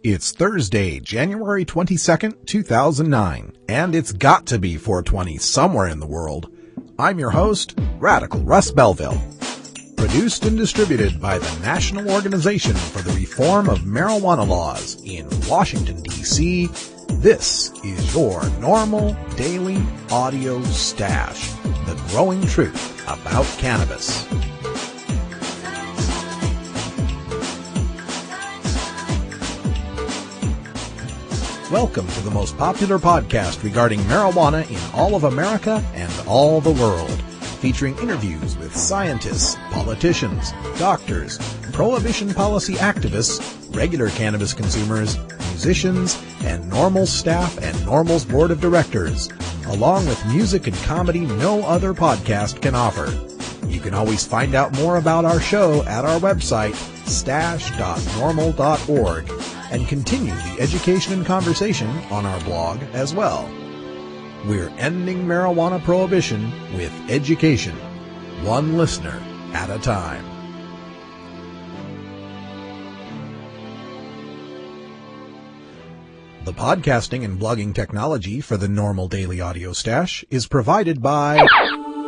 It's Thursday, January 22nd, 2009, and it's got to be 420 somewhere in the world. I'm your host, Radical Russ Belville. Produced and distributed by the National Organization for the Reform of Marijuana Laws in Washington, D.C., this is your NORML Daily Audio Stash, the growing truth about cannabis. Welcome to the most popular podcast regarding marijuana in all of America and all the world, featuring interviews with scientists, politicians, doctors, prohibition policy activists, regular cannabis consumers, musicians, and NORML staff and NORML's board of directors, along with music and comedy no other podcast can offer. You can always find out more about our show at our website, stash.normal.org, and continue the education and conversation on our blog as well. We're ending marijuana prohibition with education, one listener at a time. The podcasting and blogging technology for the NORML Daily Audio Stash is provided by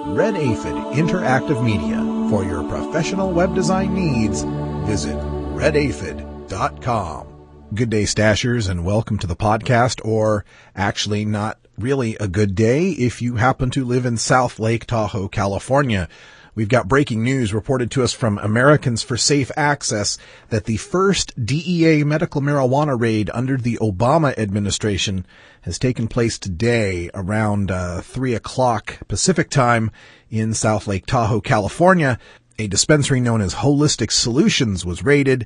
Red Aphid Interactive Media. For your professional web design needs, visit redaphid.com. Good day, Stashers, and welcome to the podcast, or actually not really a good day if you happen to live in South Lake Tahoe, California. We've got breaking news reported to us from Americans for Safe Access that the first DEA medical marijuana raid under the Obama administration has taken place today around 3 o'clock Pacific time in South Lake Tahoe, California. A dispensary known as Holistic Solutions was raided.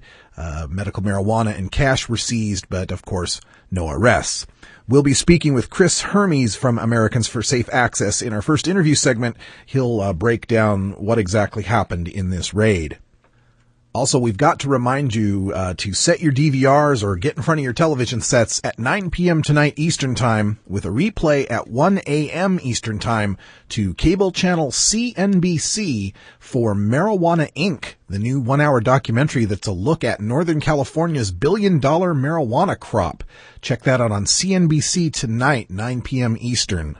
Medical marijuana and cash were seized, but of course, no arrests. We'll be speaking with Chris Hermes from Americans for Safe Access in our first interview segment. He'll break down what exactly happened in this raid. Also, we've got to remind you to set your DVRs or get in front of your television sets at 9 p.m. tonight Eastern Time with a replay at 1 a.m. Eastern Time to cable channel CNBC for Marijuana Inc., the new one-hour documentary that's a look at Northern California's billion-dollar marijuana crop. Check that out on CNBC tonight, 9 p.m. Eastern.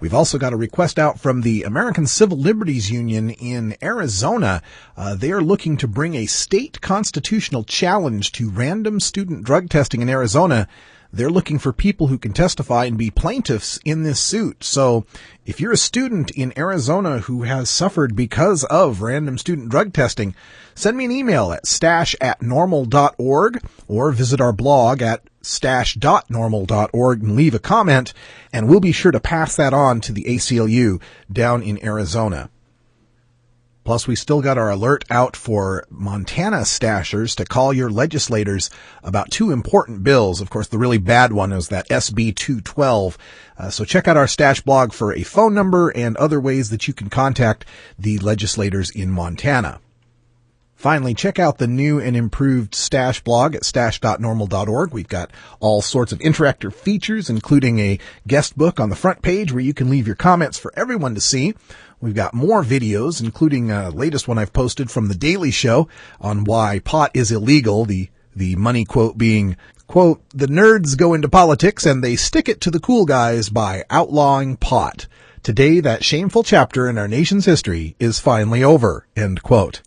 We've also got a request out from the American Civil Liberties Union in Arizona. They are looking to bring a state constitutional challenge to random student drug testing in Arizona. They're looking for people who can testify and be plaintiffs in this suit. So if you're a student in Arizona who has suffered because of random student drug testing, send me an email at stash@normal.org or visit our blog at stash.normal.org and leave a comment, and we'll be sure to pass that on to the ACLU down in Arizona. Plus, we still got our alert out for Montana stashers to call your legislators about two important bills. Of course, the really bad one is that SB 212. So check out our stash blog for a phone number and other ways that you can contact the legislators in Montana. Finally, check out the new and improved Stash blog at stash.normal.org. We've got all sorts of interactive features, including a guest book on the front page where you can leave your comments for everyone to see. We've got more videos, including a latest one I've posted from The Daily Show on why pot is illegal, the money quote being, quote, "The nerds go into politics and they stick it to the cool guys by outlawing pot. Today, that shameful chapter in our nation's history is finally over," end quote.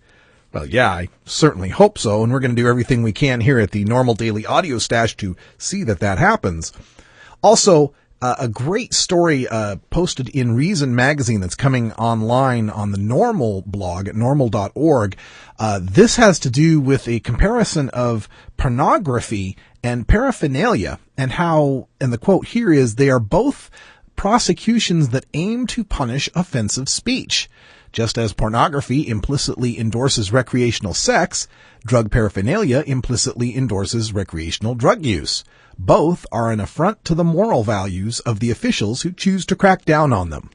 Well, yeah, I certainly hope so, and we're going to do everything we can here at the NORML Daily Audio Stash to see that that happens. Also, a great story posted in Reason magazine that's coming online on the NORML blog at normal.org. This has to do with a comparison of pornography and paraphernalia, and how, and the quote here is, they are both prosecutions that aim to punish offensive speech. Just as pornography implicitly endorses recreational sex, drug paraphernalia implicitly endorses recreational drug use. Both are an affront to the moral values of the officials who choose to crack down on them.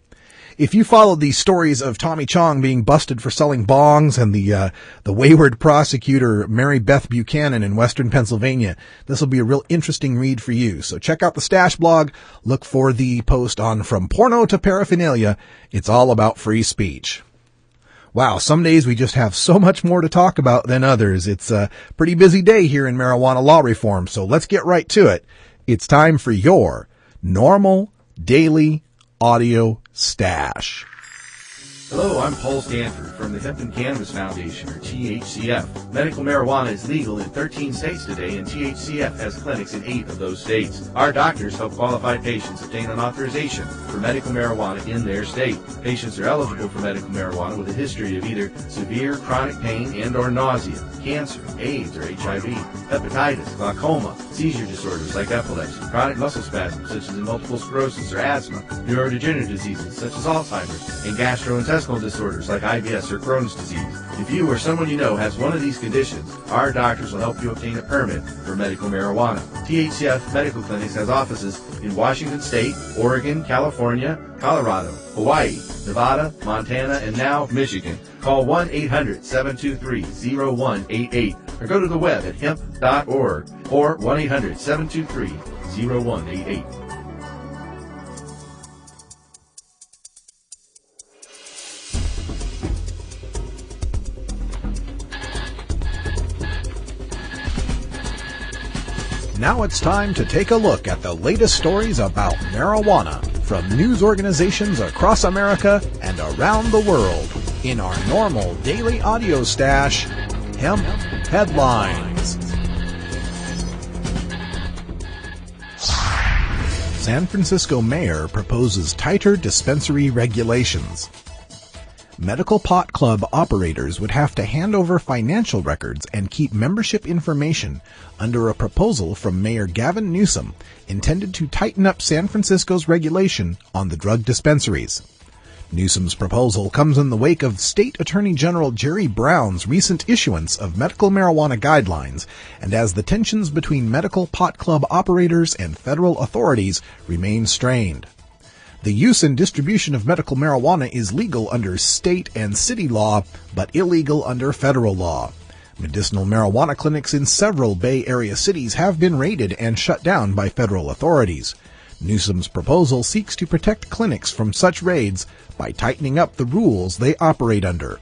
If you followed the stories of Tommy Chong being busted for selling bongs and the wayward prosecutor Mary Beth Buchanan in Western Pennsylvania, this will be a real interesting read for you. So check out the Stash blog. Look for the post on From Porno to Paraphernalia. It's all about free speech. Wow, some days we just have so much more to talk about than others. It's a pretty busy day here in marijuana law reform, so let's get right to it. It's time for your NORML Daily Audio Stash. Hello, I'm Paul Stanford from the Hemp and Cannabis Foundation, or THCF. Medical marijuana is legal in 13 states today, and THCF has clinics in 8 of those states. Our doctors help qualified patients obtain an authorization for medical marijuana in their state. Patients are eligible for medical marijuana with a history of either severe chronic pain and or nausea, cancer, AIDS or HIV, hepatitis, glaucoma, seizure disorders like epilepsy, chronic muscle spasms such as multiple sclerosis or asthma, neurodegenerative diseases such as Alzheimer's, and gastrointestinal disorders like IBS or Crohn's disease. If you or someone you know has one of these conditions, our doctors will help you obtain a permit for medical marijuana. THCF Medical Clinics has offices in Washington State, Oregon, California, Colorado, Hawaii, Nevada, Montana, and now Michigan. Call 1-800-723-0188 or go to the web at hemp.org or 1-800-723-0188. Now it's time to take a look at the latest stories about marijuana from news organizations across America and around the world in our NORML Daily Audio Stash, Hemp Headlines. San Francisco mayor proposes tighter dispensary regulations. Medical pot club operators would have to hand over financial records and keep membership information under a proposal from Mayor Gavin Newsom intended to tighten up San Francisco's regulation on the drug dispensaries. Newsom's proposal comes in the wake of State Attorney General Jerry Brown's recent issuance of medical marijuana guidelines and as the tensions between medical pot club operators and federal authorities remain strained. The use and distribution of medical marijuana is legal under state and city law, but illegal under federal law. Medicinal marijuana clinics in several Bay Area cities have been raided and shut down by federal authorities. Newsom's proposal seeks to protect clinics from such raids by tightening up the rules they operate under.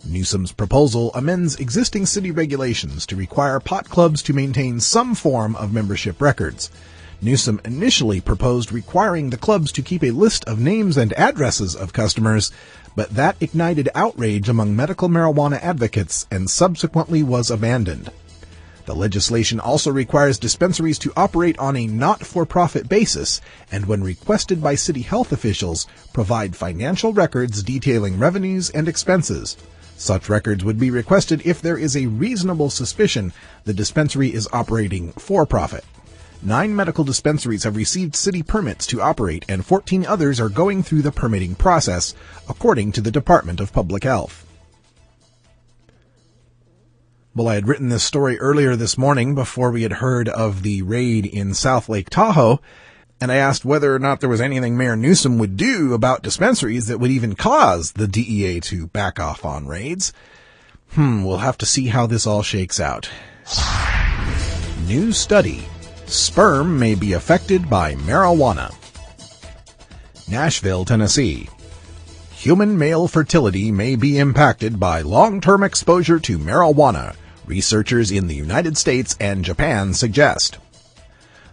Newsom's proposal amends existing city regulations to require pot clubs to maintain some form of membership records. Newsom initially proposed requiring the clubs to keep a list of names and addresses of customers, but that ignited outrage among medical marijuana advocates and subsequently was abandoned. The legislation also requires dispensaries to operate on a not-for-profit basis and, when requested by city health officials, provide financial records detailing revenues and expenses. Such records would be requested if there is a reasonable suspicion the dispensary is operating for profit. 9 medical dispensaries have received city permits to operate, and 14 others are going through the permitting process, according to the Department of Public Health. Well, I had written this story earlier this morning before we had heard of the raid in South Lake Tahoe, and I asked whether or not there was anything Mayor Newsom would do about dispensaries that would even cause the DEA to back off on raids. We'll have to see how this all shakes out. New study. Sperm may be affected by marijuana. Nashville, Tennessee. Human male fertility may be impacted by long-term exposure to marijuana, researchers in the United States and Japan suggest.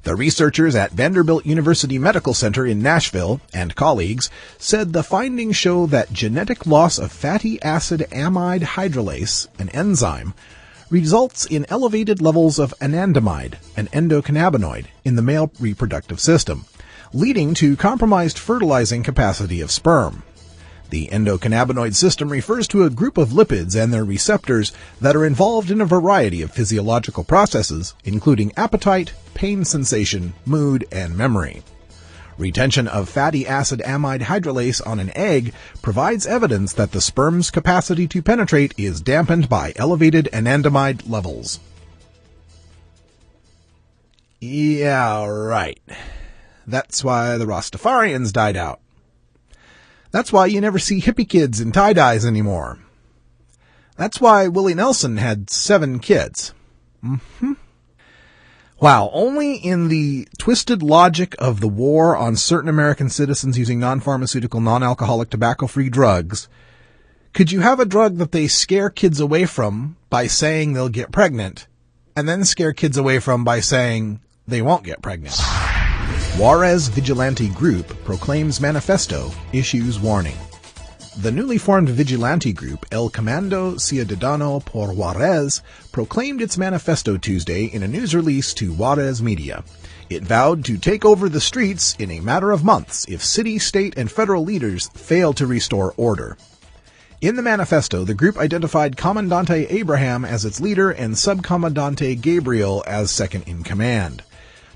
The researchers at Vanderbilt University Medical Center in Nashville and colleagues said the findings show that genetic loss of fatty acid amide hydrolase, an enzyme, results in elevated levels of anandamide, an endocannabinoid, in the male reproductive system, leading to compromised fertilizing capacity of sperm. The endocannabinoid system refers to a group of lipids and their receptors that are involved in a variety of physiological processes, including appetite, pain sensation, mood, and memory. Retention of fatty acid amide hydrolase on an egg provides evidence that the sperm's capacity to penetrate is dampened by elevated anandamide levels. Yeah, right. That's why the Rastafarians died out. That's why you never see hippie kids in tie-dyes anymore. That's why Willie Nelson had 7 kids. Wow, only in the twisted logic of the war on certain American citizens using non-pharmaceutical, non-alcoholic, tobacco-free drugs Could you have a drug that they scare kids away from by saying they'll get pregnant, and then scare kids away from by saying they won't get pregnant? Juarez vigilante group proclaims manifesto, issues warning. The newly formed vigilante group El Comando Ciudadano por Juarez proclaimed its manifesto Tuesday in a news release to Juarez media. It vowed to take over the streets in a matter of months if city, state, and federal leaders fail to restore order. In the manifesto, the group identified Comandante Abraham as its leader and Subcomandante Gabriel as second in command.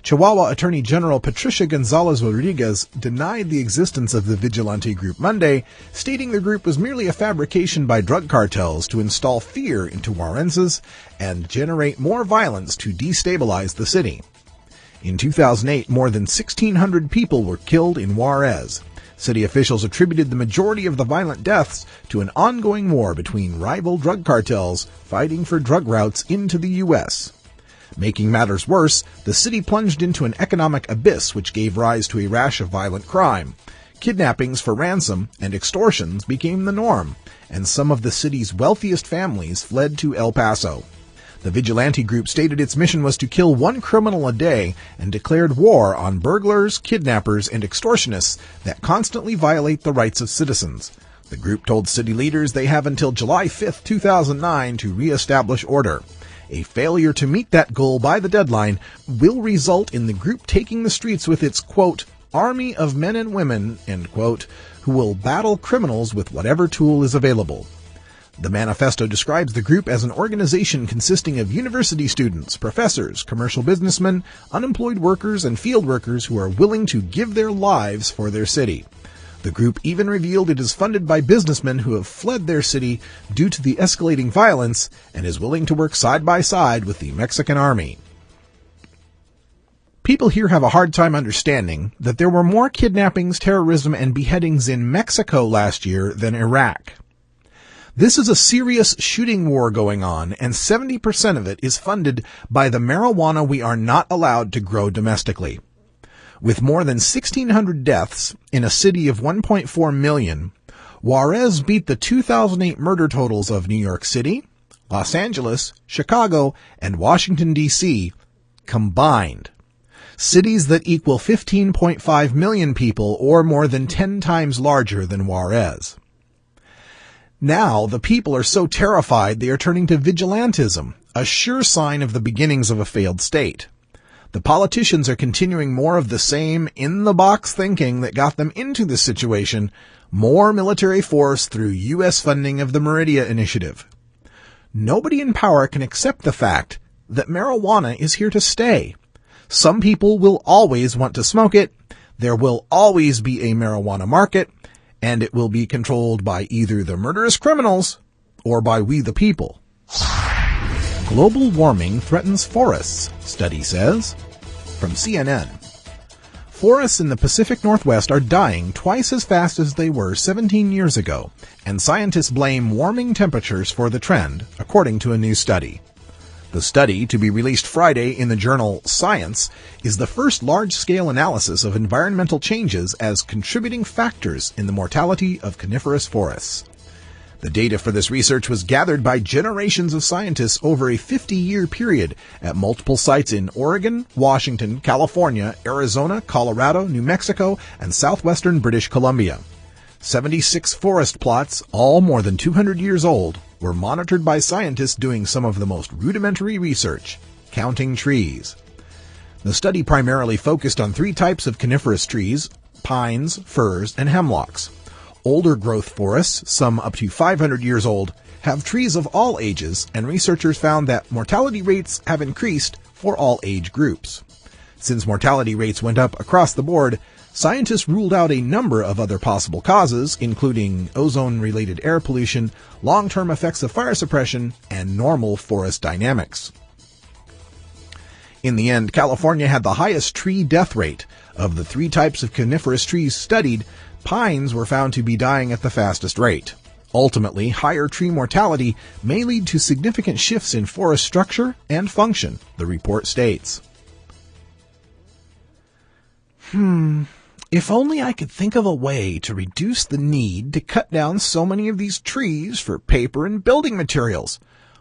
Chihuahua Attorney General Patricia Gonzalez Rodriguez denied the existence of the vigilante group Monday, stating the group was merely a fabrication by drug cartels to install fear into Juarezans and generate more violence to destabilize the city. In 2008, more than 1,600 people were killed in Juarez. City officials attributed the majority of the violent deaths to an ongoing war between rival drug cartels fighting for drug routes into the U.S. Making matters worse, the city plunged into an economic abyss which gave rise to a rash of violent crime. Kidnappings for ransom and extortions became the norm, and some of the city's wealthiest families fled to El Paso. The vigilante group stated its mission was to kill one criminal a day and declared war on burglars, kidnappers, and extortionists that constantly violate the rights of citizens. The group told city leaders they have until July 5, 2009 to reestablish order. A failure to meet that goal by the deadline will result in the group taking the streets with its, quote, army of men and women, end quote, who will battle criminals with whatever tool is available. The manifesto describes the group as an organization consisting of university students, professors, commercial businessmen, unemployed workers, and field workers who are willing to give their lives for their city. The group even revealed it is funded by businessmen who have fled their city due to the escalating violence and is willing to work side by side with the Mexican army. People here have a hard time understanding that there were more kidnappings, terrorism, and beheadings in Mexico last year than Iraq. This is a serious shooting war going on, and 70% of it is funded by the marijuana we are not allowed to grow domestically. With more than 1,600 deaths in a city of 1.4 million, Juarez beat the 2008 murder totals of New York City, Los Angeles, Chicago, and Washington, D.C. combined. Cities that equal 15.5 million people or more than 10 times larger than Juarez. Now, the people are so terrified they are turning to vigilantism, a sure sign of the beginnings of a failed state. The politicians are continuing more of the same in-the-box thinking that got them into this situation, more military force through U.S. funding of the Meridia Initiative. Nobody in power can accept the fact that marijuana is here to stay. Some people will always want to smoke it, there will always be a marijuana market, and it will be controlled by either the murderous criminals or by we the people. Global warming threatens forests, study says. From CNN. Forests in the Pacific Northwest are dying twice as fast as they were 17 years ago, and scientists blame warming temperatures for the trend, according to a new study. The study, to be released Friday in the journal Science, is the first large-scale analysis of environmental changes as contributing factors in the mortality of coniferous forests. The data for this research was gathered by generations of scientists over a 50-year period at multiple sites in Oregon, Washington, California, Arizona, Colorado, New Mexico, and southwestern British Columbia. 76 forest plots, all more than 200 years old, were monitored by scientists doing some of the most rudimentary research, counting trees. The study primarily focused on 3 types of coniferous trees: pines, firs, and hemlocks. Older growth forests, some up to 500 years old, have trees of all ages, and researchers found that mortality rates have increased for all age groups. Since mortality rates went up across the board, scientists ruled out a number of other possible causes, including ozone-related air pollution, long-term effects of fire suppression, and normal forest dynamics. In the end, California had the highest tree death rate. Of the 3 types of coniferous trees studied, pines were found to be dying at the fastest rate. Ultimately, higher tree mortality may lead to significant shifts in forest structure and function, the report states. If only I could think of a way to reduce the need to cut down so many of these trees for paper and building materials,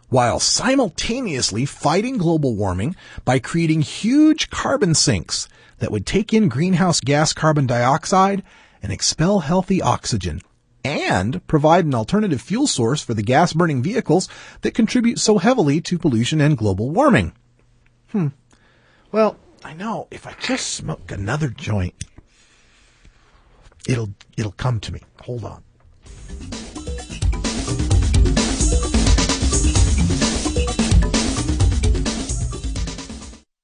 while simultaneously fighting global warming by creating huge carbon sinks that would take in greenhouse gas carbon dioxide and expel healthy oxygen, and provide an alternative fuel source for the gas-burning vehicles that contribute so heavily to pollution and global warming. Well, I know if I just smoke another joint, it'll come to me. Hold on.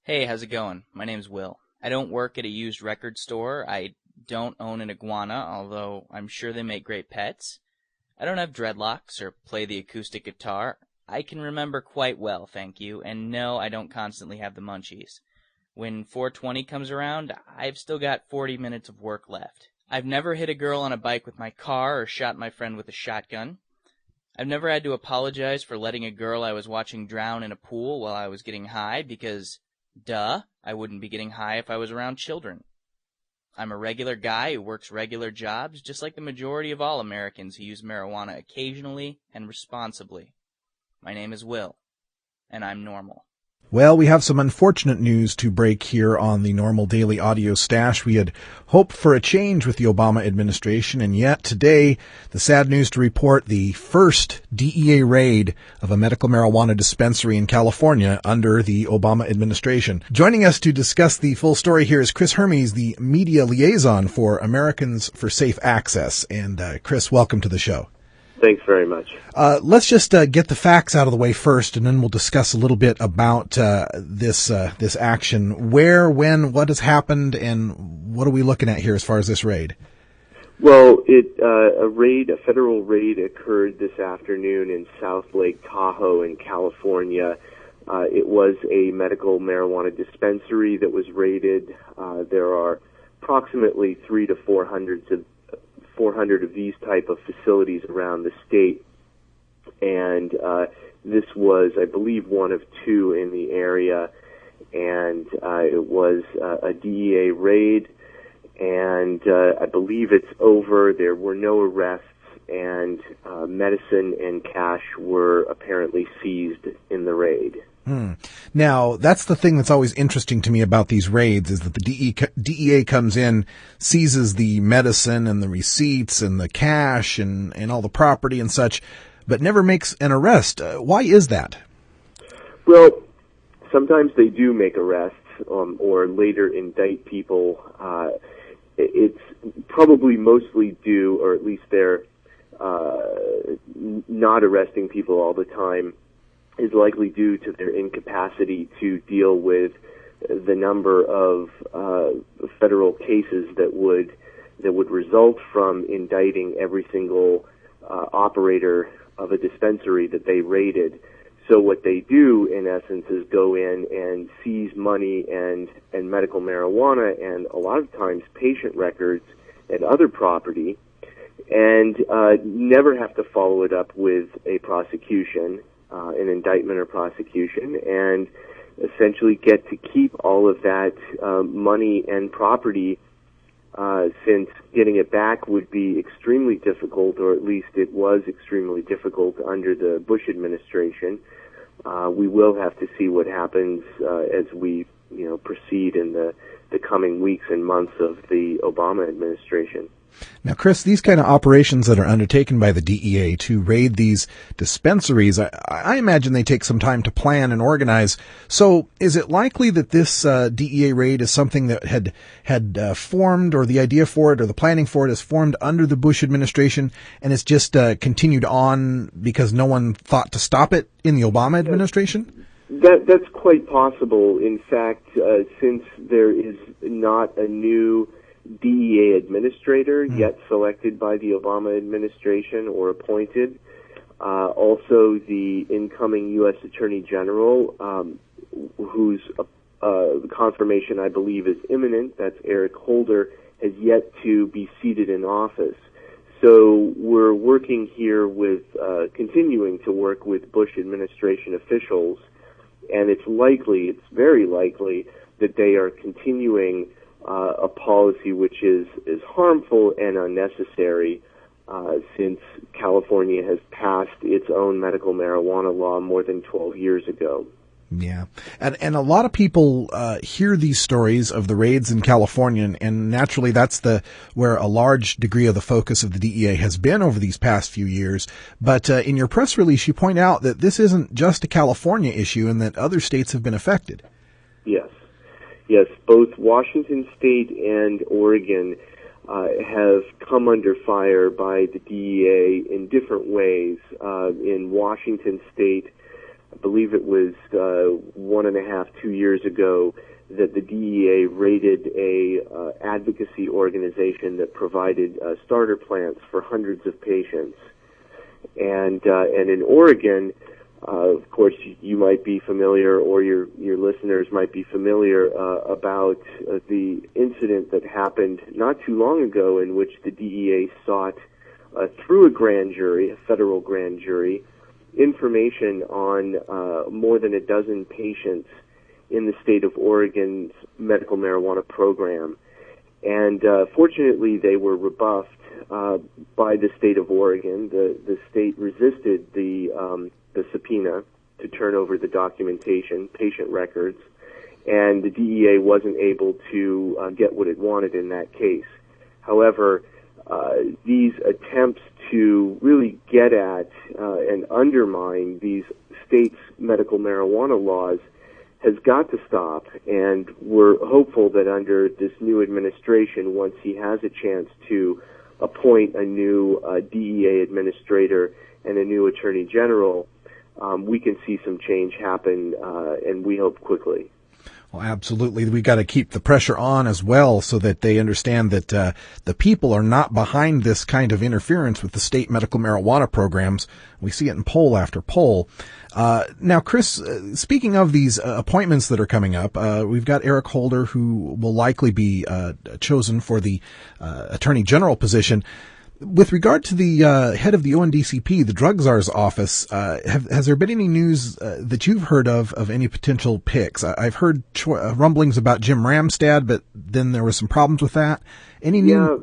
Hey, how's it going? My name's Will. I don't work at a used record store. I don't own an iguana, although I'm sure they make great pets. I don't have dreadlocks or play the acoustic guitar. I can remember quite well, thank you, and no, I don't constantly have the munchies. When 420 comes around, I've still got 40 minutes of work left. I've never hit a girl on a bike with my car or shot my friend with a shotgun. I've never had to apologize for letting a girl I was watching drown in a pool while I was getting high because, duh, I wouldn't be getting high if I was around children. I'm a regular guy who works regular jobs, just like the majority of all Americans who use marijuana occasionally and responsibly. My name is Will, and I'm normal. Well, we have some unfortunate news to break here on the NORML Daily Audio Stash. We had hoped for a change with the Obama administration, and yet today, the sad news to report, the first DEA raid of a medical marijuana dispensary in California under the Obama administration. Joining us to discuss the full story here is Chris Hermes, the media liaison for Americans for Safe Access. And Chris, welcome to the show. Thanks very much. Let's just get the facts out of the way first, and then we'll discuss a little bit about this action. Where, when, what has happened, and what are we looking at here as far as this raid? Well, a federal raid occurred this afternoon in South Lake Tahoe in California. It was a medical marijuana dispensary that was raided. There are approximately 300 to 400 of these type of facilities around the state, and this was, I believe, one of two in the area, and it was a DEA raid, and I believe it's over. There were no arrests, and medicine and cash were apparently seized in the raid. Now, that's the thing that's always interesting to me about these raids is that the DEA comes in, seizes the medicine and the receipts and the cash and all the property and such, but never makes an arrest. Why is that? Well, sometimes they do make arrests or later indict people. It's probably mostly due, or at least they're not arresting people all the time, is likely due to their incapacity to deal with the number of federal cases that would result from indicting every single operator of a dispensary that they raided. So what they do, in essence, is go in and seize money and medical marijuana and a lot of times patient records and other property, and never have to follow it up with a prosecution, an indictment or prosecution, and essentially get to keep all of that money and property, since getting it back would be extremely difficult, or at least it was extremely difficult under the Bush administration. We will have to see what happens as we proceed in the coming weeks and months of the Obama administration. Now, Chris, these kind of operations that are undertaken by the DEA to raid these dispensaries, I imagine they take some time to plan and organize. So is it likely that this DEA raid is something that had formed, or the idea for it or the planning for it is formed under the Bush administration, and it's just continued on because no one thought to stop it in the Obama administration? That's quite possible. In fact, since there is not a new DEA administrator yet selected by the Obama administration or appointed. Also, the incoming U.S. Attorney General, whose confirmation I believe is imminent, that's Eric Holder, has yet to be seated in office. So we're working here with, continuing to work with Bush administration officials, and it's very likely that they are continuing a policy which is harmful and unnecessary since California has passed its own medical marijuana law more than 12 years ago. Yeah. And a lot of people hear these stories of the raids in California, and naturally that's where a large degree of the focus of the DEA has been over these past few years. But in your press release, you point out that this isn't just a California issue and that other states have been affected. Yes. Yes, both Washington State and Oregon have come under fire by the DEA in different ways. In Washington State, I believe it was 1.5, 2 years ago, that the DEA raided a advocacy organization that provided starter plants for hundreds of patients. And in Oregon, of course, you might be familiar, or your listeners might be familiar about the incident that happened not too long ago, in which the DEA sought through a grand jury, a federal grand jury, information on more than a dozen patients in the state of Oregon's medical marijuana program. And fortunately, they were rebuffed by the state of Oregon. The state resisted the subpoena to turn over the documentation, patient records, and the DEA wasn't able to get what it wanted in that case. However, these attempts to really get at and undermine these states' medical marijuana laws has got to stop, and we're hopeful that under this new administration, once he has a chance to appoint a new DEA administrator and a new attorney general, we can see some change happen, and we hope quickly. Well, absolutely. We've got to keep the pressure on as well so that they understand that the people are not behind this kind of interference with the state medical marijuana programs. We see it in poll after poll. Now, Chris, speaking of these appointments that are coming up, we've got Eric Holder, who will likely be chosen for the Attorney General position. With regard to the head of the ONDCP, the Drug Czar's office, has there been any news that you've heard of any potential picks? I've heard rumblings about Jim Ramstad, but then there were some problems with that. Any new?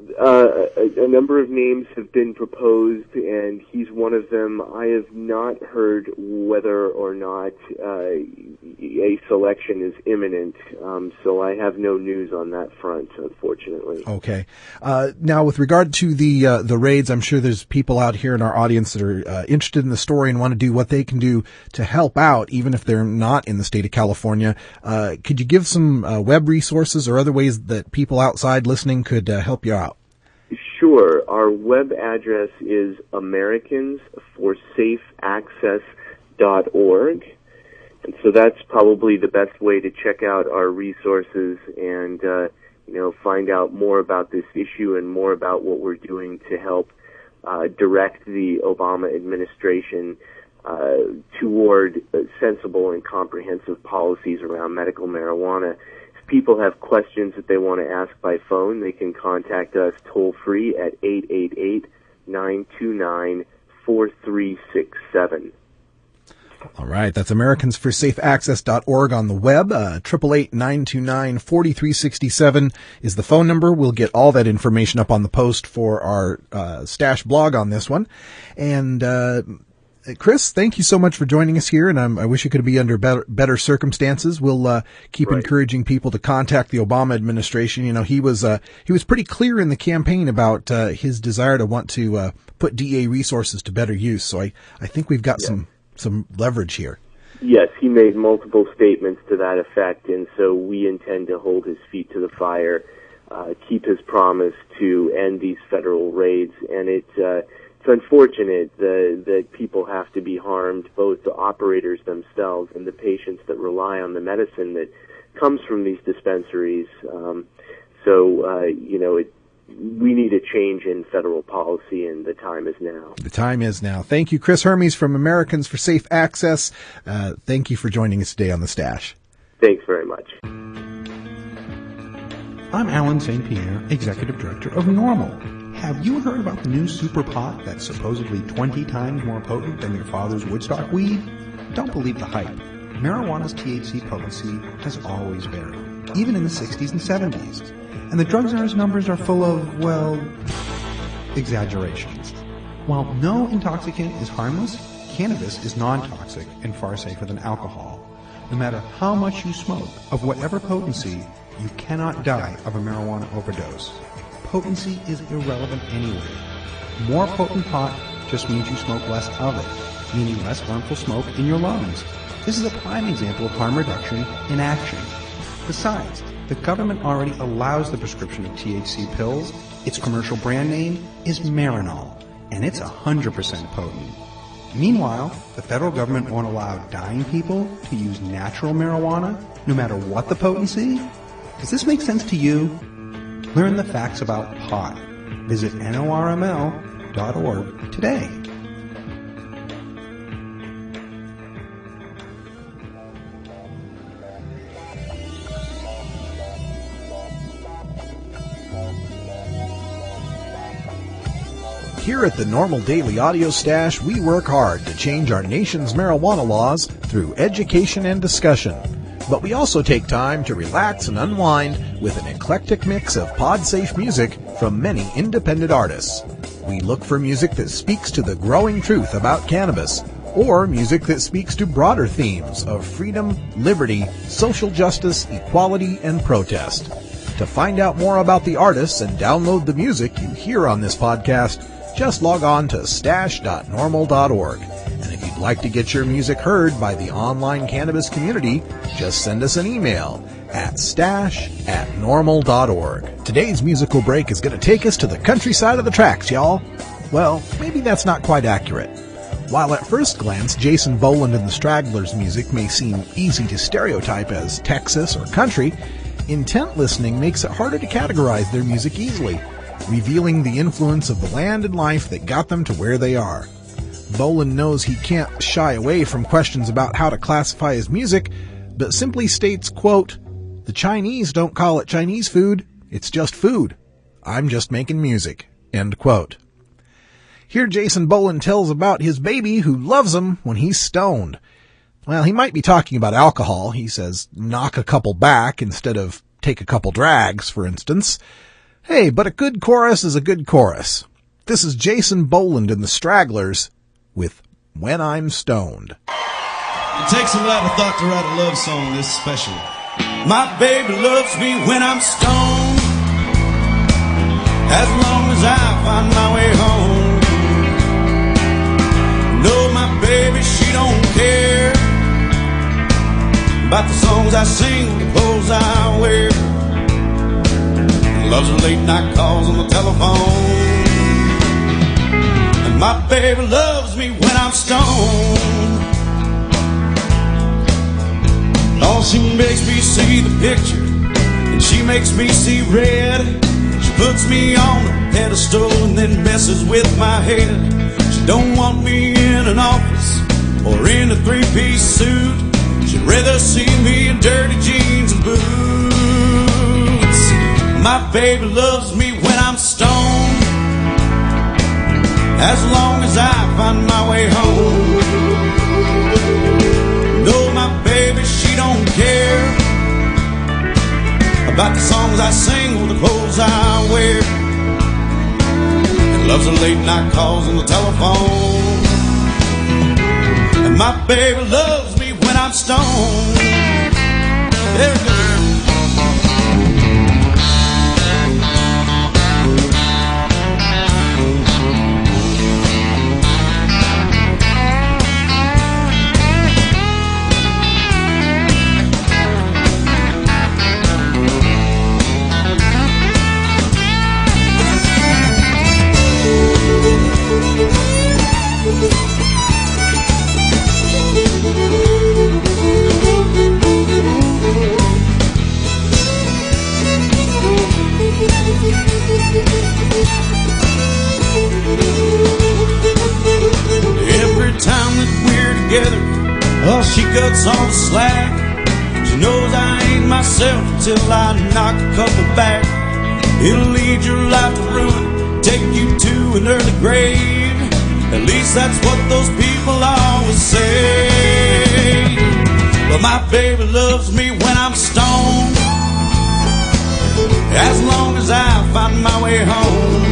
A number of names have been proposed, and he's one of them. I have not heard whether or not a selection is imminent, so I have no news on that front, unfortunately. Okay. Now, with regard to the raids, I'm sure there's people out here in our audience that are interested in the story and want to do what they can do to help out, even if they're not in the state of California. Could you give some web resources or other ways that people outside listening could help you out? Sure. Our web address is americansforsafeaccess.org. And so that's probably the best way to check out our resources and, find out more about this issue and more about what we're doing to help direct the Obama administration toward sensible and comprehensive policies around medical marijuana. If people have questions that they want to ask by phone, they can contact us toll-free at 888-929-4367. All right. That's americansforsafeaccess.org on the web. 888-929-4367 is the phone number. We'll get all that information up on the post for our Stash blog on this one. And Chris, thank you so much for joining us here, and I wish it could be under better circumstances. We'll keep encouraging people to contact the Obama administration. He was pretty clear in the campaign about his desire to want to put DEA resources to better use. So I think we've got some leverage here. Yes, he made multiple statements to that effect, and so we intend to hold his feet to the fire, keep his promise to end these federal raids, and it's unfortunate that people have to be harmed, both the operators themselves and the patients that rely on the medicine that comes from these dispensaries. We need a change in federal policy, and the time is now. The time is now. Thank you, Chris Hermes from Americans for Safe Access. Thank you for joining us today on The Stash. Thanks very much. I'm Alan St. Pierre, Executive Director of NORML. Have you heard about the new super pot that's supposedly 20 times more potent than your father's Woodstock weed? Don't believe the hype. Marijuana's THC potency has always varied, even in the 60s and 70s. and the drug czar's numbers are full of, well, exaggerations. While no intoxicant is harmless, cannabis is non-toxic and far safer than alcohol. No matter how much you smoke, of whatever potency, you cannot die of a marijuana overdose. Potency is irrelevant anyway. More potent pot just means you smoke less of it, meaning less harmful smoke in your lungs. This is a prime example of harm reduction in action. Besides, the government already allows the prescription of THC pills. Its commercial brand name is Marinol, and it's 100% potent. Meanwhile, the federal government won't allow dying people to use natural marijuana, no matter what the potency? Does this make sense to you? Learn the facts about pot. Visit NORML.org today. Here at the NORML Daily Audio Stash, we work hard to change our nation's marijuana laws through education and discussion. But we also take time to relax and unwind with an eclectic mix of pod-safe music from many independent artists. We look for music that speaks to the growing truth about cannabis, or music that speaks to broader themes of freedom, liberty, social justice, equality, and protest. To find out more about the artists and download the music you hear on this podcast, just log on to stash.normal.org. And if you'd like to get your music heard by the online cannabis community, just send us an email at stash@normal.org. Today's musical break is going to take us to the countryside of the tracks, y'all. Well, maybe that's not quite accurate. While at first glance, Jason Boland and the Stragglers' music may seem easy to stereotype as Texas or country, intent listening makes it harder to categorize their music easily, revealing the influence of the land and life that got them to where they are. Boland knows he can't shy away from questions about how to classify his music, but simply states, quote, "The Chinese don't call it Chinese food, it's just food. I'm just making music," end quote. Here Jason Boland tells about his baby who loves him when he's stoned. Well, he might be talking about alcohol. He says, knock a couple back instead of take a couple drags, for instance. Hey, but a good chorus is a good chorus. This is Jason Boland and the Stragglers with When I'm Stoned. It takes a lot of thought to write a love song this special. My baby loves me when I'm stoned, as long as I find my way home. No, my baby, she don't care about the songs I sing, the clothes I wear. Loves her late night calls on the telephone. And my baby loves me when I'm stoned. Oh, she makes me see the picture, and she makes me see red. She puts me on a pedestal and then messes with my head. She don't want me in an office or in a three-piece suit. She'd rather see me in dirty jeans and boots. My baby loves me when I'm stoned, as long as I find my way home. No, my baby, she don't care about the songs I sing or the clothes I wear. And loves the late night calls on the telephone. And my baby loves me when I'm stoned. There it goes. Well, she cuts all the slack. She knows I ain't myself until I knock a couple back. It'll lead your life to ruin, take you to an early grave. At least that's what those people always say. Well, my baby loves me when I'm stoned, as long as I find my way home.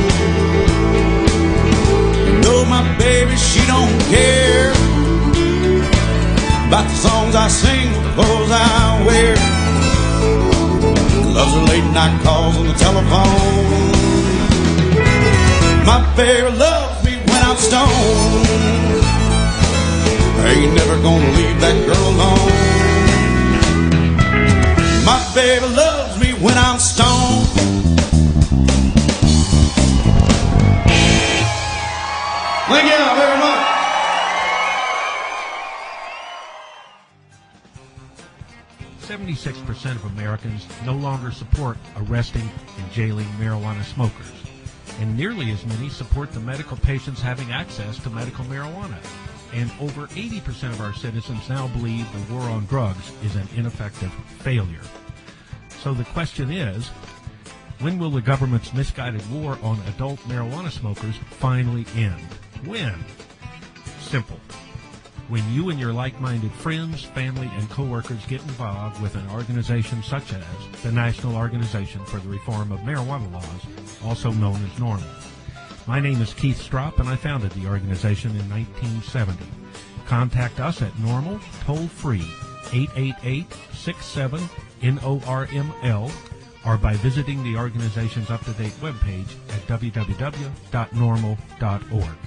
No, my baby, she don't care about the songs I sing, the clothes I wear. Loves her late night calls on the telephone. My baby loves me when I'm stoned. I ain't never gonna leave that girl alone. My baby loves me when I'm stoned. Thank you very much. .76% of Americans no longer support arresting and jailing marijuana smokers, and nearly as many support the medical patients having access to medical marijuana. And over 80% of our citizens now believe the war on drugs is an ineffective failure. So the question is, when will the government's misguided war on adult marijuana smokers finally end? When? Simple. When you and your like-minded friends, family, and coworkers get involved with an organization such as the National Organization for the Reform of Marijuana Laws, also known as NORML. My name is Keith Stropp, and I founded the organization in 1970. Contact us at NORML, toll-free, 888-67-NORML, or by visiting the organization's up-to-date webpage at www.norml.org.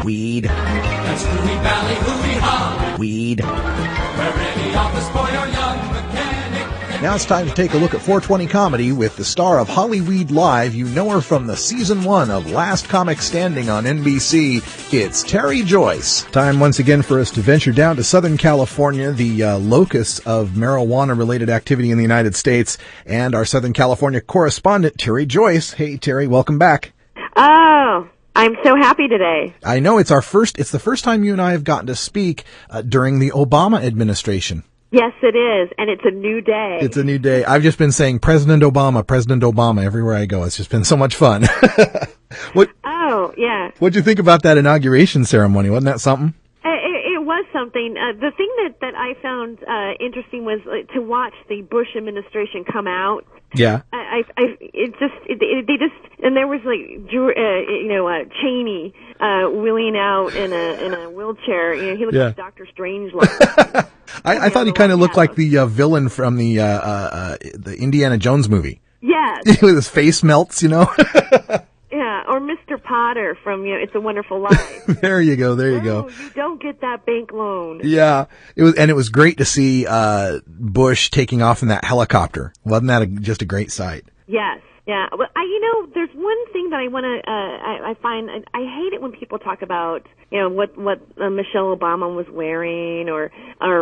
Weed. That's Hooey Valley, hooey-ha. Weed. Where any office boy or young mechanic. Now it's time to take a look at 420 Comedy with the star of Hollyweed Live. You know her from the Season 1 of Last Comic Standing on NBC. It's Terry Joyce. Time once again for us to venture down to Southern California, the locus of marijuana-related activity in the United States, and our Southern California correspondent, Terry Joyce. Hey, Terry, welcome back. Oh, I'm so happy today. I know it's the first time you and I have gotten to speak during the Obama administration. Yes, it is, and it's a new day. It's a new day. I've just been saying President Obama everywhere I go. It's just been so much fun. Oh, yeah. What'd you think about that inauguration ceremony? Wasn't that something? It was something. The thing that I found interesting was to watch the Bush administration come out. Yeah. And there was Cheney wheeling out in a wheelchair. You know, he looked like Dr. Strangelove. I thought he kind of looked like the villain from the Indiana Jones movie. Yes. With his face melts, you know. Yeah, or Mr. Potter from It's a Wonderful Life. There you go. You don't get that bank loan. Yeah, it was great to see Bush taking off in that helicopter. Wasn't that just a great sight? Yes. Yeah. Well, there's one thing that I want to, I find, I hate it when people talk about, what Michelle Obama was wearing or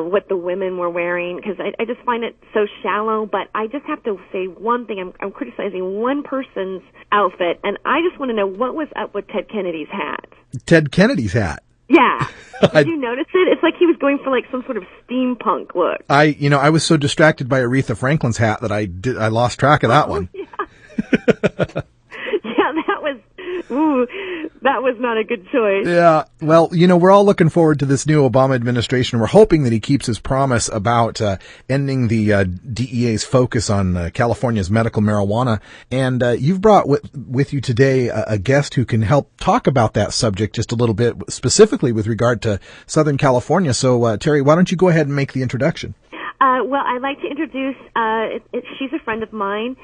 what the women were wearing, because I just find it so shallow. But I just have to say one thing. I'm criticizing one person's outfit, and I just want to know what was up with Ted Kennedy's hat. Ted Kennedy's hat? Yeah. Did you notice it? It's like he was going for some sort of steampunk look. I was so distracted by Aretha Franklin's hat that I lost track of that one. Yeah. Yeah, that was not a good choice. Yeah. Well, we're all looking forward to this new Obama administration. We're hoping that he keeps his promise about ending the DEA's focus on California's medical marijuana. And you've brought with you today a guest who can help talk about that subject just a little bit, specifically with regard to Southern California. So, Terry, why don't you go ahead and make the introduction? Well, I'd like to introduce, she's a friend of mine.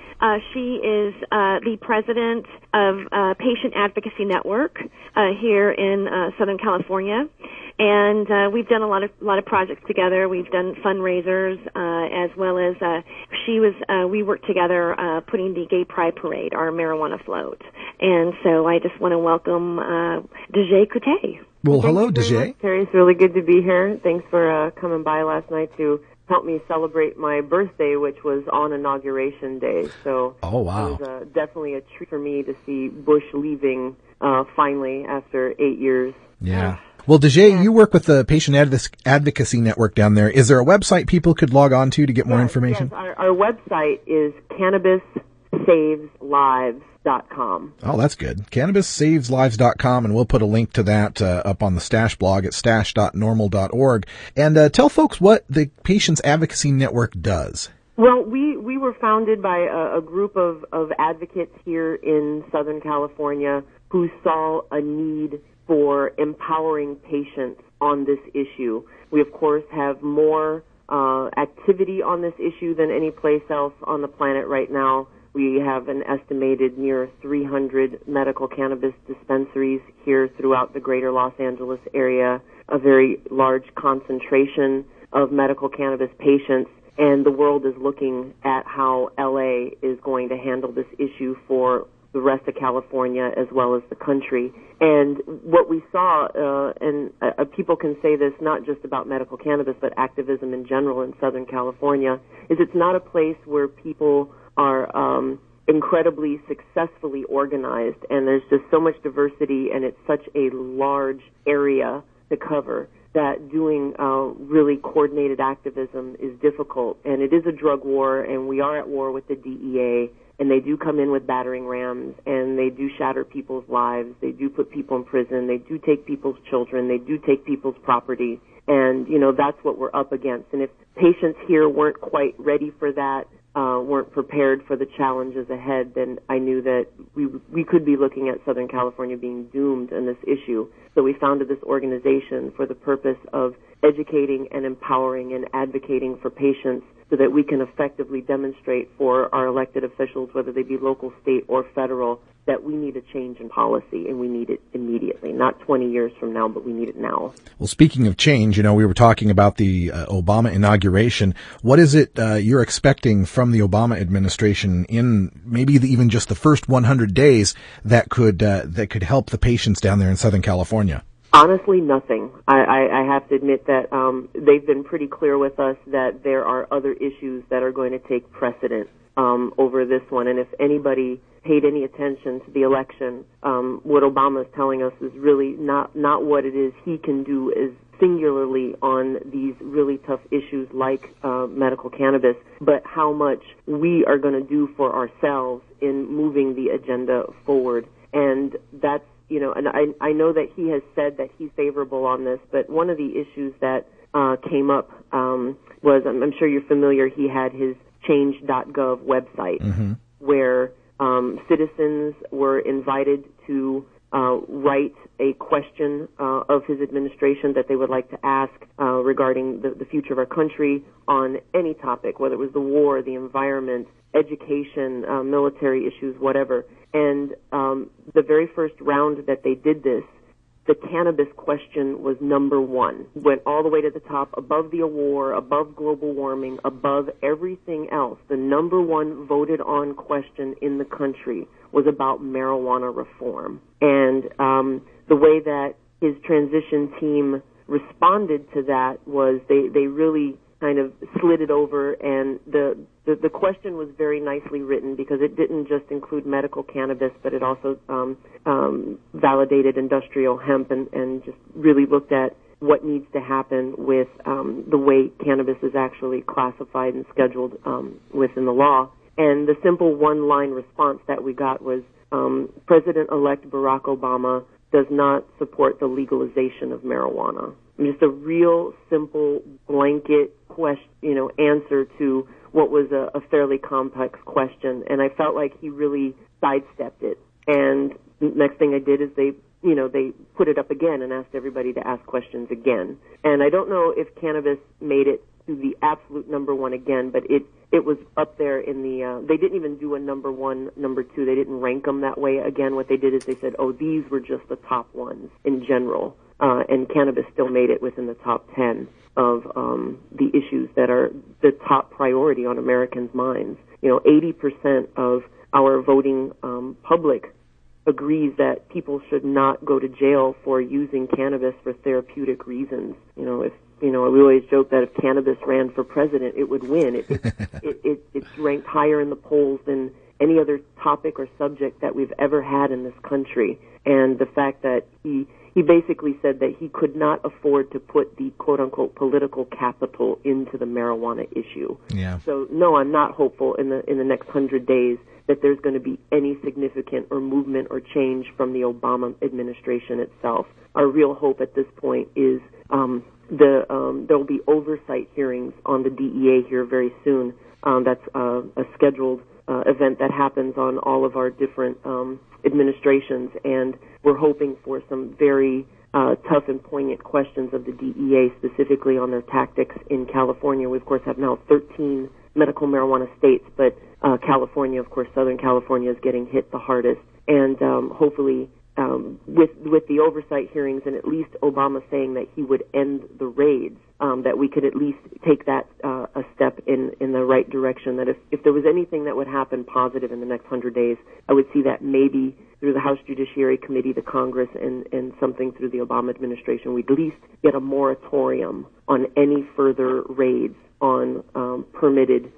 She is the president of Patient Advocacy Network here in Southern California. And we've done a lot of projects together. We've done fundraisers as well as we worked together putting the Gay Pride Parade, our marijuana float. And so I just want to welcome Dejay Coutet. Well, hello, Dejay. Terry, it's really good to be here. Thanks for coming by last night to help me celebrate my birthday, which was on Inauguration Day. So oh, wow. It was definitely a treat for me to see Bush leaving finally after 8 years. Yeah. Well, Dejay, you work with the Patient Advocacy Network down there. Is there a website people could log on to get more information? Yes, our website is CannabisSavesLives.com. Oh, that's good. CannabisSavesLives.com, and we'll put a link to that up on the Stash blog at stash.normal.org. And tell folks what the Patients Advocacy Network does. Well, we were founded by a group of advocates here in Southern California who saw a need for empowering patients on this issue. We, of course, have more activity on this issue than any place else on the planet right now. We have an estimated near 300 medical cannabis dispensaries here throughout the greater Los Angeles area, a very large concentration of medical cannabis patients, and the world is looking at how LA is going to handle this issue for the rest of California as well as the country. And what we saw, and people can say this not just about medical cannabis, but activism in general in Southern California, is it's not a place where people are incredibly successfully organized, and there's just so much diversity, and it's such a large area to cover that doing really coordinated activism is difficult. And it is a drug war, and we are at war with the DEA, and they do come in with battering rams, and they do shatter people's lives. They do put people in prison. They do take people's children. They do take people's property. And, you know, that's what we're up against. And if patients here weren't quite ready for that, weren't prepared for the challenges ahead, then I knew that we could be looking at Southern California being doomed in this issue. So we founded this organization for the purpose of educating and empowering and advocating for patients so that we can effectively demonstrate for our elected officials, whether they be local, state, or federal, that we need a change in policy, and we need it immediately. Not 20 years from now, but we need it now. Well, speaking of change, you know, we were talking about the Obama inauguration. What is it you're expecting from the Obama administration in maybe even just the first 100 days that could help the patients down there in Southern California? Honestly, nothing. I have to admit that they've been pretty clear with us that there are other issues that are going to take precedent over this one. And if anybody paid any attention to the election, what Obama is telling us is really not what it is he can do is singularly on these really tough issues like medical cannabis, but how much we are going to do for ourselves in moving the agenda forward. And that's, you know, and I know that he has said that he's favorable on this, but one of the issues that came up was, I'm sure you're familiar, he had his change.gov website where citizens were invited to write a question of his administration that they would like to ask regarding the future of our country on any topic, whether it was the war, the environment, education, military issues, whatever. And the very first round that they did this, the cannabis question was number one. Went all the way to the top, above the war, above global warming, above everything else. The number one voted on question in the country was about marijuana reform. And the way that his transition team responded to that was they really kind of slid it over, and the question was very nicely written because it didn't just include medical cannabis, but it also validated industrial hemp and just really looked at what needs to happen with the way cannabis is actually classified and scheduled within the law. And the simple one-line response that we got was, President-elect Barack Obama does not support the legalization of marijuana. Just a real simple blanket question, answer to what was a fairly complex question. And I felt like he really sidestepped it. And next thing I did is they put it up again and asked everybody to ask questions again. And I don't know if cannabis made it to the absolute number one again, but it was up there in the, they didn't even do a number one, number two. They didn't rank them that way again. What they did is they said, these were just the top ones in general. And cannabis still made it within the top 10 of the issues that are the top priority on Americans' minds. 80% of our voting public agrees that people should not go to jail for using cannabis for therapeutic reasons. We always joke that if cannabis ran for president, it would win. It's ranked higher in the polls than any other topic or subject that we've ever had in this country. And the fact that he basically said that he could not afford to put the quote-unquote political capital into the marijuana issue. Yeah. So, no, I'm not hopeful in the next 100 days that there's going to be any significant or movement or change from the Obama administration itself. Our real hope at this point is there'll be oversight hearings on the DEA here very soon. That's a scheduled event that happens on all of our different administrations, and we're hoping for some very tough and poignant questions of the DEA, specifically on their tactics in California. We, of course, have now 13 medical marijuana states, but California, of course, Southern California is getting hit the hardest. And hopefully, with the oversight hearings and at least Obama saying that he would end the raids, that we could at least take that a step in the right direction, that if there was anything that would happen positive in the next 100 days, I would see that maybe through the House Judiciary Committee, the Congress, and something through the Obama administration, we'd at least get a moratorium on any further raids on permitted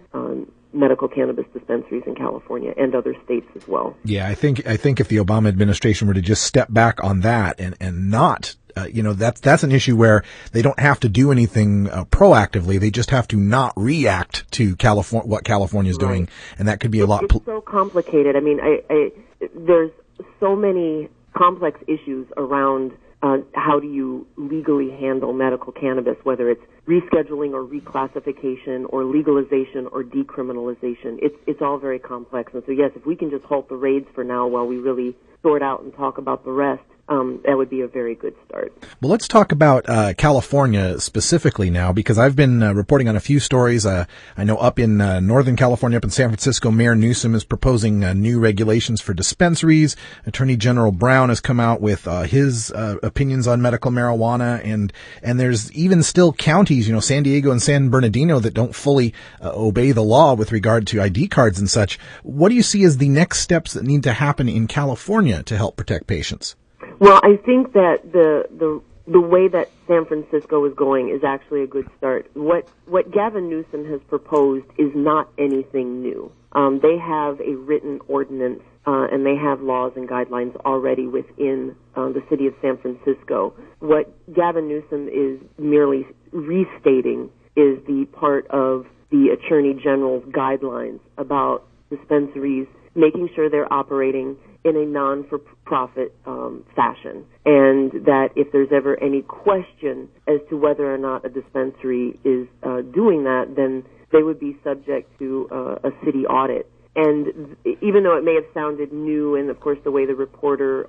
medical cannabis dispensaries in California and other states as well. Yeah, I think if the Obama administration were to just step back on that and not, that's an issue where they don't have to do anything proactively. They just have to not react to what California is doing, and that could be a lot. It's so complicated. I mean, there's so many complex issues around how do you legally handle medical cannabis, whether it's rescheduling or reclassification or legalization or decriminalization. It's all very complex. And so, yes, if we can just halt the raids for now while we really sort out and talk about the rest, that would be a very good start. Well, let's talk about California specifically now, because I've been reporting on a few stories. I know up in Northern California, up in San Francisco, Mayor Newsom is proposing new regulations for dispensaries. Attorney General Brown has come out with his opinions on medical marijuana, and there's even still counties, San Diego and San Bernardino, that don't fully obey the law with regard to ID cards and such. What do you see as the next steps that need to happen in California to help protect patients? Well, I think that the way that San Francisco is going is actually a good start. What Gavin Newsom has proposed is not anything new. They have a written ordinance and they have laws and guidelines already within the city of San Francisco. What Gavin Newsom is merely restating is the part of the Attorney General's guidelines about dispensaries, making sure they're operating in a non-for-profit fashion, and that if there's ever any question as to whether or not a dispensary is doing that, then they would be subject to a city audit. And even though it may have sounded new, and of course the way the reporter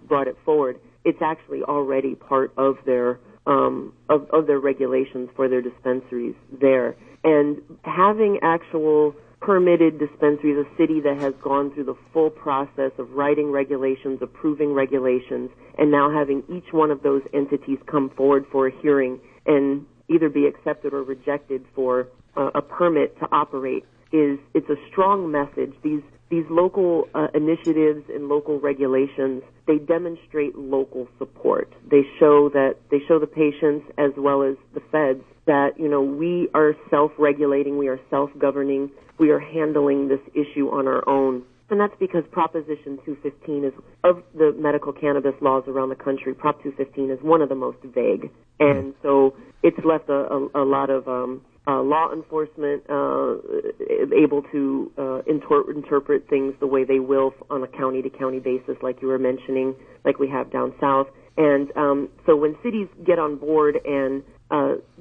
brought it forward, it's actually already part of their of their regulations for their dispensaries there. And having actual permitted dispensaries, a city that has gone through the full process of writing regulations, approving regulations, and now having each one of those entities come forward for a hearing and either be accepted or rejected for a permit to operate, it's a strong message. These local initiatives and local regulations, they demonstrate local support. They show the patients as well as the feds that, we are self-regulating, we are self-governing, we are handling this issue on our own. And that's because Proposition 215 is, of the medical cannabis laws around the country, Prop 215 is one of the most vague. And so it's left a lot of law enforcement able to interpret things the way they will on a county-to-county basis, like you were mentioning, like we have down south. And so when cities get on board and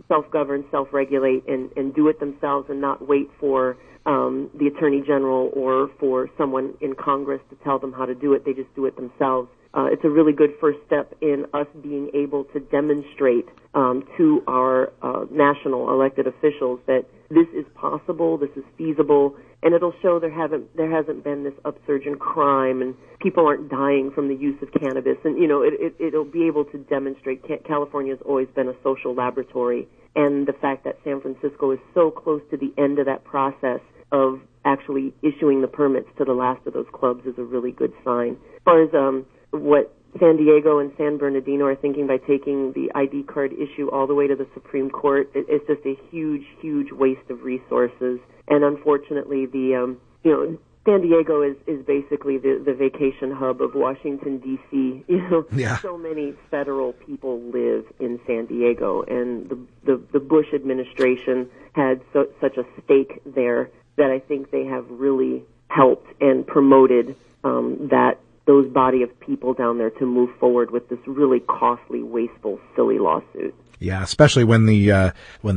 self-govern, self-regulate, and do it themselves and not wait for the Attorney General or for someone in Congress to tell them how to do it, they just do it themselves. It's a really good first step in us being able to demonstrate to our national elected officials that this is possible, this is feasible, and it'll show there hasn't been this upsurge in crime and people aren't dying from the use of cannabis. And, it'll be able to demonstrate California has always been a social laboratory, and the fact that San Francisco is so close to the end of that process of actually issuing the permits to the last of those clubs is a really good sign. As far as what San Diego and San Bernardino are thinking by taking the ID card issue all the way to the Supreme Court, it's just a huge, huge waste of resources. And unfortunately, San Diego is basically the vacation hub of Washington, D.C. Yeah. So many federal people live in San Diego, and the Bush administration had such a stake there that I think they have really helped and promoted those body of people down there to move forward with this really costly, wasteful, silly lawsuit. Yeah, especially when the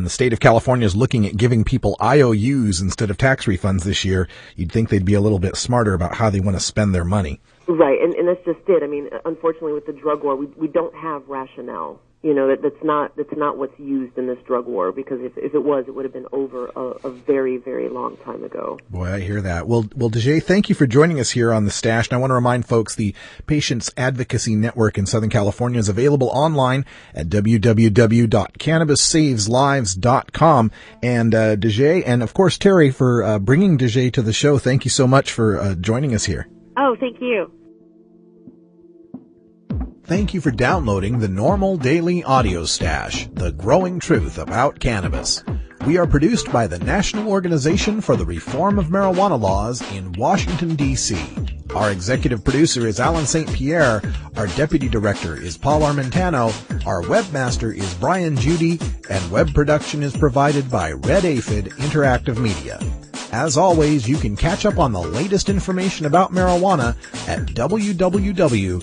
state of California is looking at giving people IOUs instead of tax refunds this year, you'd think they'd be a little bit smarter about how they want to spend their money. Right, and that's just it. I mean, unfortunately, with the drug war, we don't have rationale. You know, that's not what's used in this drug war, because if it was, it would have been over a very, very long time ago. Boy, I hear that. Well, Dejay, thank you for joining us here on The Stash. And I want to remind folks the Patients Advocacy Network in Southern California is available online at www.cannabissaveslives.com. And Dejay, and of course Terry, for bringing Dejay to the show. Thank you so much for joining us here. Oh, thank you. Thank you for downloading the NORML Daily Audio Stash, the growing truth about cannabis. We are produced by the National Organization for the Reform of Marijuana Laws in Washington, D.C. Our executive producer is Alan St. Pierre. Our deputy director is Paul Armentano. Our webmaster is Brian Judy. And web production is provided by Red Aphid Interactive Media. As always, you can catch up on the latest information about marijuana at www.norml.org.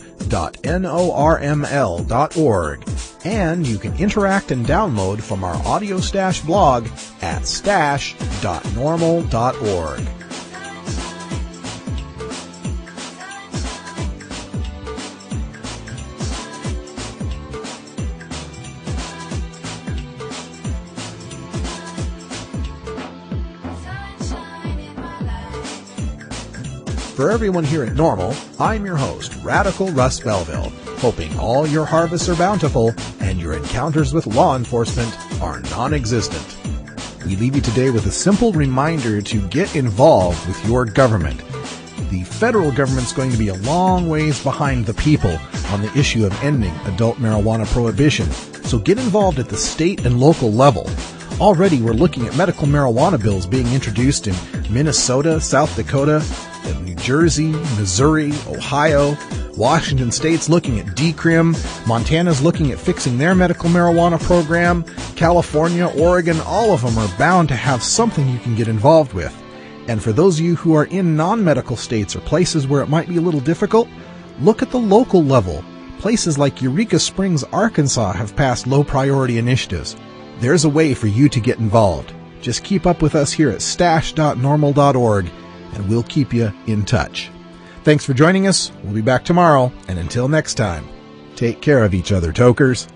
And you can interact and download from our Audio Stash blog at stash.norml.org. For everyone here at NORML, I'm your host, Radical Russ Belville, hoping all your harvests are bountiful and your encounters with law enforcement are non-existent. We leave you today with a simple reminder to get involved with your government. The federal government's going to be a long ways behind the people on the issue of ending adult marijuana prohibition, so get involved at the state and local level. Already we're looking at medical marijuana bills being introduced in Minnesota, South Dakota, New Jersey, Missouri, Ohio. Washington State's looking at decrim. Montana's looking at fixing their medical marijuana program. California, Oregon, all of them are bound to have something you can get involved with. And for those of you who are in non-medical states or places where it might be a little difficult, look at the local level. Places like Eureka Springs, Arkansas have passed low-priority initiatives. There's a way for you to get involved. Just keep up with us here at stash.norml.org, and we'll keep you in touch. Thanks for joining us. We'll be back tomorrow, and until next time, take care of each other, tokers.